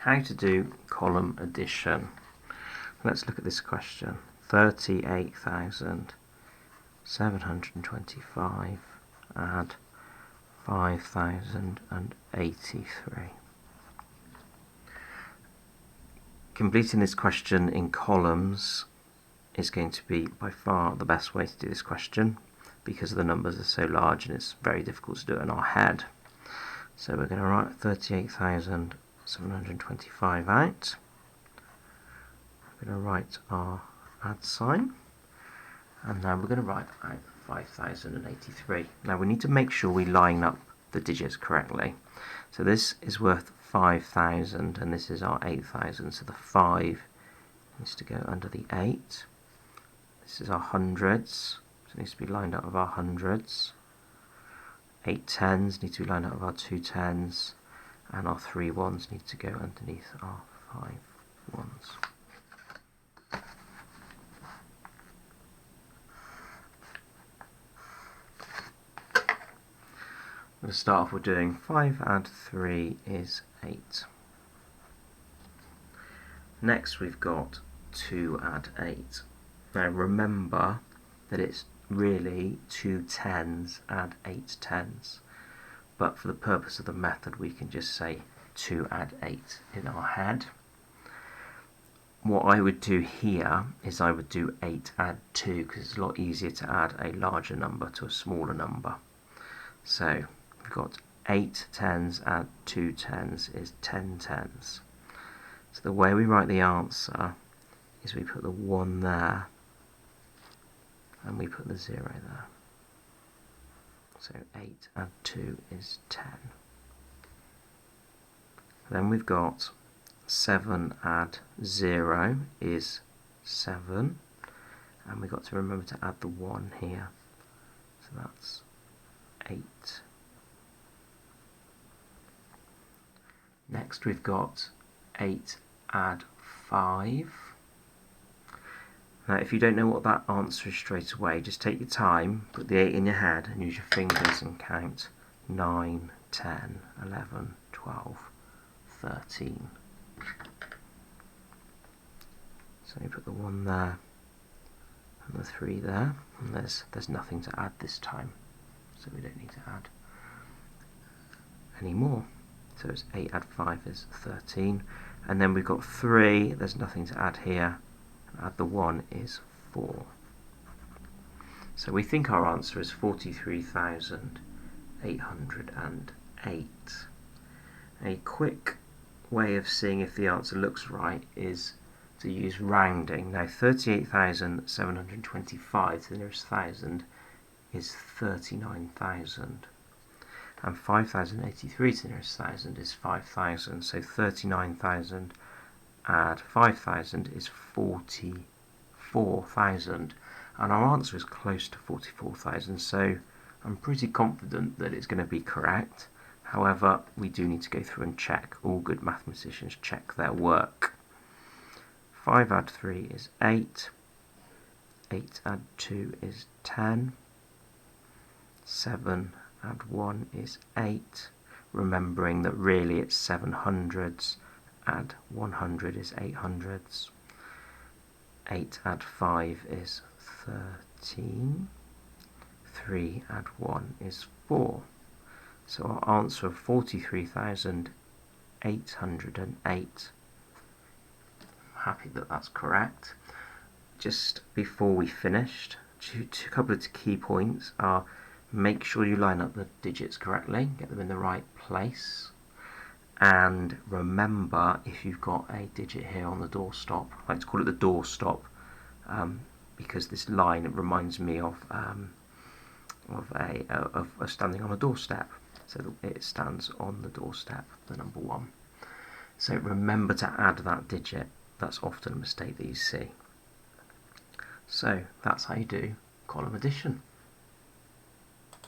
how to do column addition. Let's look at this question. 38,725 add 5,083. Completing this question in columns is going to be by far the best way to do this question because the numbers are so large and it's very difficult to do it in our head. So we're going to write 38,725 out. We're going to write our add sign, and now we're going to write out 5,083. Now we need to make sure we line up the digits correctly. So this is worth 5,000 and this is our 8,000, so the 5 needs to go under the 8. This is our hundreds, so it needs to be lined up with our hundreds. 8 tens need to be lined up with our 2 tens, and our 3 ones need to go underneath our 5 ones. I'm going to start off with doing 5 add 3 is 8. Next we've got 2 add 8. Now remember that it's really 2 tens add 8 tens, but for the purpose of the method we can just say 2 add 8 in our head. What I would do here is I would do 8 add 2 because it's a lot easier to add a larger number to a smaller number. So we've got 8 tens add 2 tens is 10 tens. So the way we write the answer is we put the 1 there and we put the 0 there. So 8 add 2 is 10. Then we've got 7 add 0 is 7, and we've got to remember to add the 1 here. So that's 8. Next we've got 8 add 5. Now if you don't know what that answer is straight away, just take your time, put the 8 in your head and use your fingers and count 9, 10, 11, 12, 13. So you put the 1 there and the 3 there, and there's nothing to add this time, so we don't need to add any more. So it's 8 add 5 is 13, and then we've got 3, there's nothing to add here, and add the 1 is 4. So we think our answer is 43,808. A quick way of seeing if the answer looks right is to use rounding. Now 38,725 to the nearest thousand is 39,000. And 5,083 to the nearest thousand is 5,000. So 39,000 add 5,000 is 44,000. And our answer is close to 44,000. So I'm pretty confident that it's going to be correct. However, we do need to go through and check. All good mathematicians check their work. 5 add 3 is 8. 8 add 2 is 10. 7 add 1 is 8. Remembering that really it's 700s. Add 100 is 800s. 8 add 5 is 13. 3 add 1 is 4. So our answer of 43,808. I'm happy that that's correct. Just before we finished, a couple of key points are: make sure you line up the digits correctly, get them in the right place, and remember if you've got a digit here on the doorstop, I like to call it the doorstop because this line reminds me of standing on a doorstep. So it stands on the doorstep, the number 1. So remember to add that digit. That's often a mistake that you see. So that's how you do column addition.